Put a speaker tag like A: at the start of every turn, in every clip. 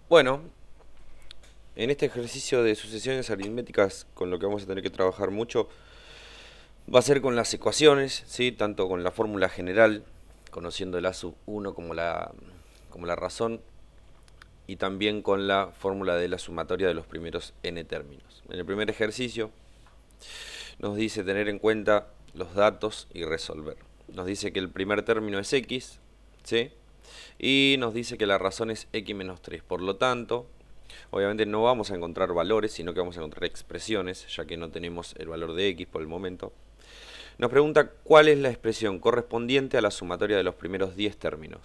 A: Bueno, en este ejercicio de sucesiones aritméticas con lo que vamos a tener que trabajar mucho va a ser con las ecuaciones, ¿sí? Tanto con la fórmula general, conociendo el a sub 1 como la razón, y también con la fórmula de la sumatoria de los primeros n términos. En el primer ejercicio nos dice tener en cuenta los datos y resolver. Nos dice que el primer término es x, ¿sí? Y nos dice que la razón es x menos 3. Por lo tanto, obviamente no vamos a encontrar valores, sino que vamos a encontrar expresiones, ya que no tenemos el valor de x por el momento. Nos pregunta cuál es la expresión correspondiente a la sumatoria de los primeros 10 términos.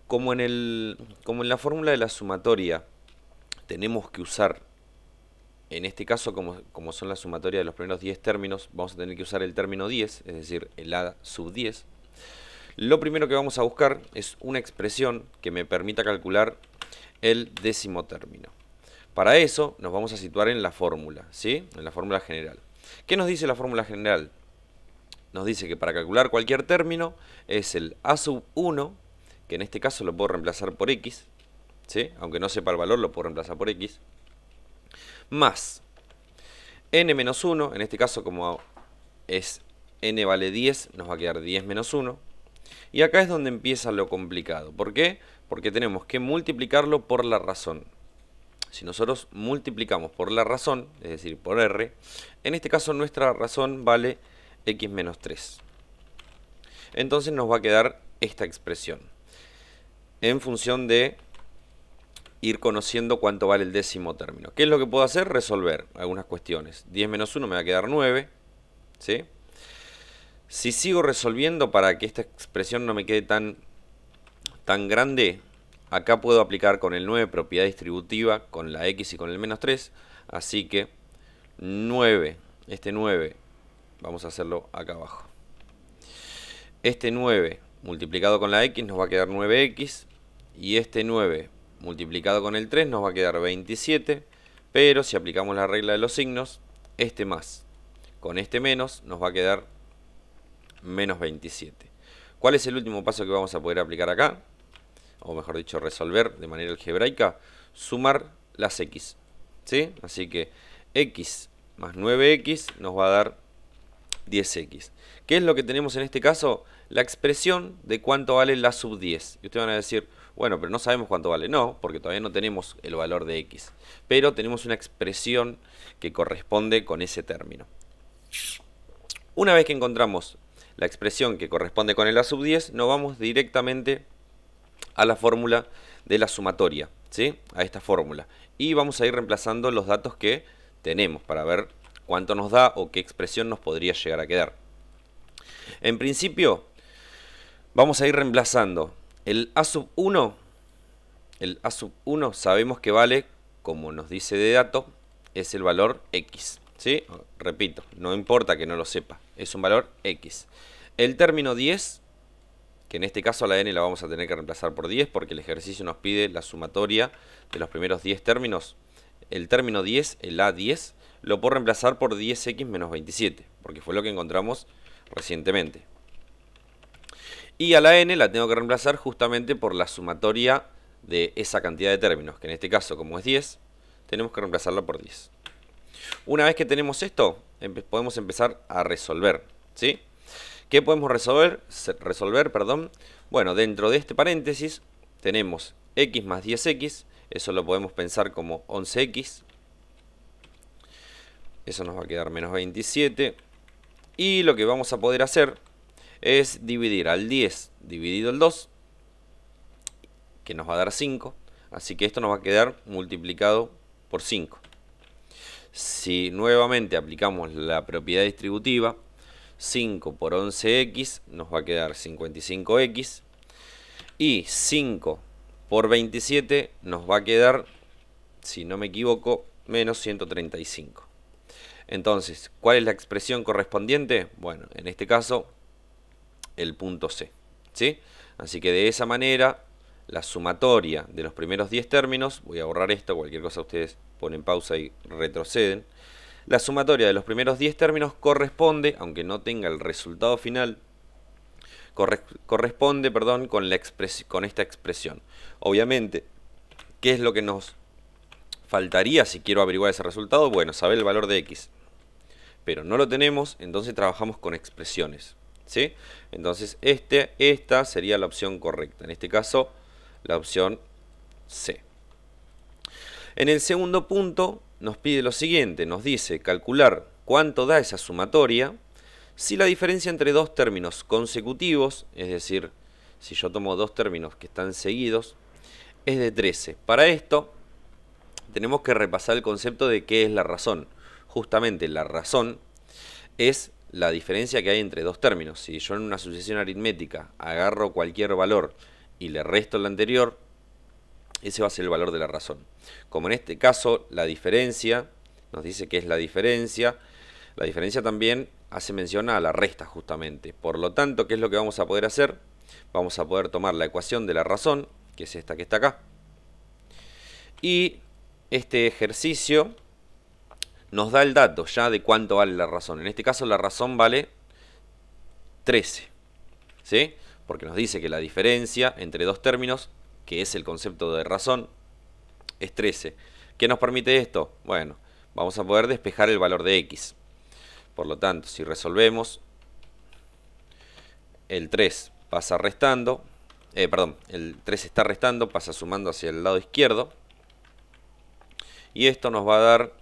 A: Como en la fórmula de la sumatoria tenemos que usar, en este caso como son la sumatoria de los primeros 10 términos, vamos a tener que usar el término 10, es decir, el a sub 10. Lo primero que vamos a buscar es una expresión que me permita calcular el décimo término. Para eso nos vamos a situar en la fórmula, ¿sí? En la fórmula general. ¿Qué nos dice la fórmula general? Nos dice que para calcular cualquier término es el a sub 1, que en este caso lo puedo reemplazar por x, ¿sí? Aunque no sepa el valor lo puedo reemplazar por x, más n menos 1, en este caso como es n vale 10, nos va a quedar 10 menos 1. Y acá es donde empieza lo complicado. ¿Por qué? Porque tenemos que multiplicarlo por la razón. Si nosotros multiplicamos por la razón, es decir, por r, en este caso nuestra razón vale x menos 3. Entonces nos va a quedar esta expresión, en función de ir conociendo cuánto vale el décimo término. ¿Qué es lo que puedo hacer? Resolver algunas cuestiones. 10 menos 1 me va a quedar 9, ¿sí? Si sigo resolviendo para que esta expresión no me quede tan grande, acá puedo aplicar con el 9 propiedad distributiva, con la x y con el menos 3. Así que 9, este 9, vamos a hacerlo acá abajo. Este 9 multiplicado con la x nos va a quedar 9x. Y este 9 multiplicado con el 3 nos va a quedar 27. Pero si aplicamos la regla de los signos, este más con este menos nos va a quedar menos 27. ¿Cuál es el último paso que vamos a poder aplicar acá? O mejor dicho, resolver de manera algebraica. Sumar las x, ¿sí? Así que x más 9x nos va a dar 10x. ¿Qué es lo que tenemos en este caso? La expresión de cuánto vale la sub 10. Y ustedes van a decir, bueno, pero no sabemos cuánto vale. No, porque todavía no tenemos el valor de x. Pero tenemos una expresión que corresponde con ese término. Una vez que encontramos la expresión que corresponde con el a sub 10, nos vamos directamente a la fórmula de la sumatoria, ¿sí? A esta fórmula. Y vamos a ir reemplazando los datos que tenemos para ver cuánto nos da o qué expresión nos podría llegar a quedar. En principio, vamos a ir reemplazando el a sub 1. El a sub 1 sabemos que vale, como nos dice de dato, es el valor x, ¿sí? Repito, no importa que no lo sepa, es un valor x. El término 10, que en este caso a la n la vamos a tener que reemplazar por 10 porque el ejercicio nos pide la sumatoria de los primeros 10 términos. El término 10, el a10, lo puedo reemplazar por 10x menos 27, porque fue lo que encontramos recientemente. Y a la n la tengo que reemplazar justamente por la sumatoria de esa cantidad de términos, que en este caso, como es 10, tenemos que reemplazarla por 10. Una vez que tenemos esto, podemos empezar a resolver, ¿sí? ¿Qué podemos resolver? Bueno, dentro de este paréntesis tenemos x más 10x, eso lo podemos pensar como 11x. Eso nos va a quedar menos 27. Y lo que vamos a poder hacer es dividir al 10 dividido el 2, que nos va a dar 5. Así que esto nos va a quedar multiplicado por 5. Si nuevamente aplicamos la propiedad distributiva, 5 por 11x nos va a quedar 55x. Y 5 por 27 nos va a quedar, si no me equivoco, menos 135. Entonces, ¿cuál es la expresión correspondiente? Bueno, en este caso, el punto C, ¿sí? Así que de esa manera, la sumatoria de los primeros 10 términos, voy a borrar esto, cualquier cosa ustedes ponen pausa y retroceden. La sumatoria de los primeros 10 términos corresponde, aunque no tenga el resultado final, corresponde con esta expresión. Obviamente, ¿Qué es lo que nos faltaría si quiero averiguar ese resultado? Bueno, saber el valor de x. Pero no lo tenemos, entonces trabajamos con expresiones, ¿sí? Entonces esta sería la opción correcta. En este caso, la opción C. En el segundo punto nos pide lo siguiente, nos dice calcular cuánto da esa sumatoria si la diferencia entre dos términos consecutivos, es decir, si yo tomo dos términos que están seguidos, es de 13. Para esto tenemos que repasar el concepto de qué es la razón. Justamente la razón es la diferencia que hay entre dos términos. Si yo en una sucesión aritmética agarro cualquier valor y le resto el anterior, ese va a ser el valor de la razón. Como en este caso la diferencia nos dice que es la diferencia también hace mención a la resta justamente. Por lo tanto, ¿qué es lo que vamos a poder hacer? Vamos a poder tomar la ecuación de la razón, que es esta que está acá, y este ejercicio nos da el dato ya de cuánto vale la razón. En este caso la razón vale 13, ¿sí? Porque nos dice que la diferencia entre dos términos, que es el concepto de razón, es 13. ¿Qué nos permite esto? Bueno, vamos a poder despejar el valor de x. Por lo tanto, si resolvemos, el 3 pasa restando, el 3 está restando, pasa sumando hacia el lado izquierdo, y esto nos va a dar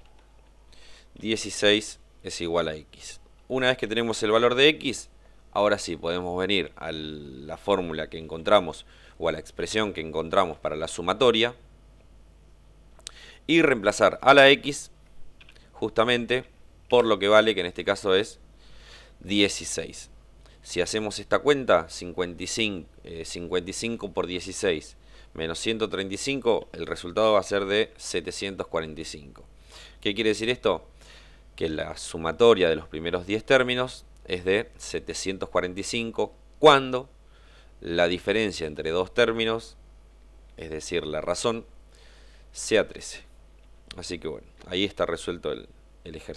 A: 16 es igual a x. Una vez que tenemos el valor de x, ahora sí podemos venir a la fórmula que encontramos o a la expresión que encontramos para la sumatoria y reemplazar a la x justamente por lo que vale, que en este caso es 16. Si hacemos esta cuenta, 55 por 16 menos 135, el resultado va a ser de 745. ¿Qué quiere decir esto? Que la sumatoria de los primeros 10 términos es de 745 cuando la diferencia entre dos términos, es decir, la razón, sea 13. Así que bueno, ahí está resuelto el ejercicio.